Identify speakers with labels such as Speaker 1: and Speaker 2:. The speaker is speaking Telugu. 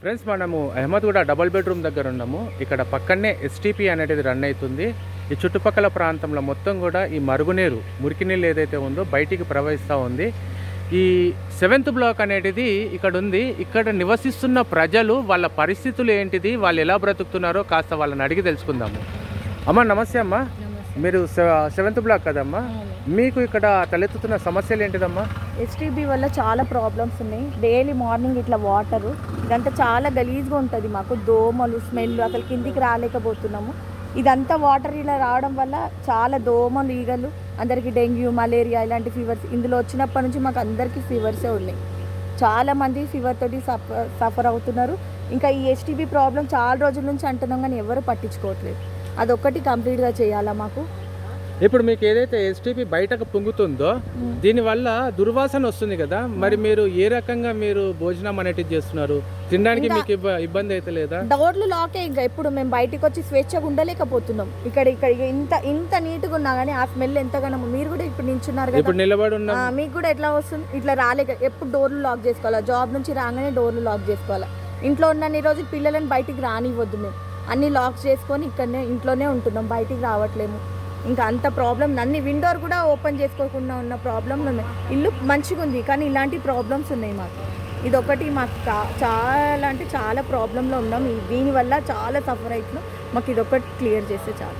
Speaker 1: ఫ్రెండ్స్, మనము అహ్మద్గూడ డబుల్ బెడ్రూమ్ దగ్గర ఉన్నాము. ఇక్కడ పక్కనే ఎస్టీపీ అనేది రన్ అవుతుంది. ఈ చుట్టుపక్కల ప్రాంతంలో మొత్తం కూడా ఈ మరుగునీరు, మురికి నీళ్ళు ఏదైతే ఉందో బయటికి ప్రవహిస్తూ ఉంది. ఈ 7th బ్లాక్ అనేది ఇక్కడ ఉంది. ఇక్కడ నివసిస్తున్న ప్రజలు వాళ్ళ పరిస్థితులు ఏంటిది, వాళ్ళు ఎలా బ్రతుకుతున్నారో కాస్త వాళ్ళని అడిగి తెలుసుకుందాము. అమ్మ నమస్తే అమ్మ. మీరు 7th బ్లాక్ కదమ్మా, మీకు ఇక్కడ తలెత్తుతున్న సమస్యలు ఏంటిదమ్మా?
Speaker 2: ఎస్టీబీ వల్ల చాలా ప్రాబ్లమ్స్ ఉన్నాయి. డైలీ మార్నింగ్ ఇట్లా వాటరు ఇదంతా చాలా గలీజ్గా ఉంటుంది. మాకు దోమలు, స్మెల్, అసలు కిందికి రాలేకపోతున్నాము. ఇదంతా వాటర్ ఇలా రావడం వల్ల చాలా దోమలు, ఈగలు, అందరికీ డెంగ్యూ, మలేరియా ఇలాంటి ఫీవర్స్ ఇందులో వచ్చినప్పటి నుంచి మాకు అందరికీ ఫీవర్సే ఉన్నాయి. చాలామంది ఫీవర్ తోటి సఫర్ అవుతున్నారు. ఇంకా ఈ ఎస్టీబీ ప్రాబ్లం చాలా రోజుల నుంచి అంటున్నాం కానీ ఎవరు పట్టించుకోవట్లేదు. అదొక్కటి కంప్లీట్గా చేయాలా మాకు.
Speaker 1: ఇప్పుడు మీకు ఏదైతే ఎస్టీపీ బయటకు పొంగుతుందో దీనివల్ల దుర్వాసన వస్తుంది కదా, మరి మీరు ఏ రకంగా మీరు భోజనం అనేది చేస్తున్నారు? తినడానికి మీకు ఇబ్బంది అయితే లేదా?
Speaker 2: డోర్లు లాకే. ఇంకా ఇప్పుడు మేము బయటకు వచ్చి స్వేచ్ఛగా ఉండలేకపోతున్నాం. ఇక్కడ ఇంత నీట్గా ఉన్నా కానీ ఆ స్మెల్ ఎంతగానో. మీరు కూడా ఇప్పుడు నించున్నారు కదా,
Speaker 1: ఇప్పుడు నిలబడి ఉన్నా,
Speaker 2: మీకు కూడా ఎట్లా వస్తుంది? ఇట్లా రాలేక ఎప్పుడు డోర్లు లాక్ చేసుకోవాలా, జాబ్ నుంచి రాగానే డోర్లు లాక్ చేసుకోవాలా. ఇంట్లో ఉన్న రోజు పిల్లలను బయటికి రానివ్వద్దు. మేము అన్నీ లాక్ చేసుకొని ఇక్కడనే ఇంట్లోనే ఉంటున్నాం, బయటికి రావట్లేము. ఇంకా అంత ప్రాబ్లం. అన్ని విండోర్ కూడా ఓపెన్ చేసుకోకుండా ఉన్న ప్రాబ్లంలు ఉన్నాయి. ఇల్లు మంచిగా ఉంది కానీ ఇలాంటి ప్రాబ్లమ్స్ ఉన్నాయి మాకు. ఇదొకటి మాకు చాలా అంటే చాలా ప్రాబ్లంలో ఉన్నాం. దీనివల్ల చాలా సఫర్ అవుతున్నాం. మాకు ఇదొకటి క్లియర్ చేస్తే చాలు.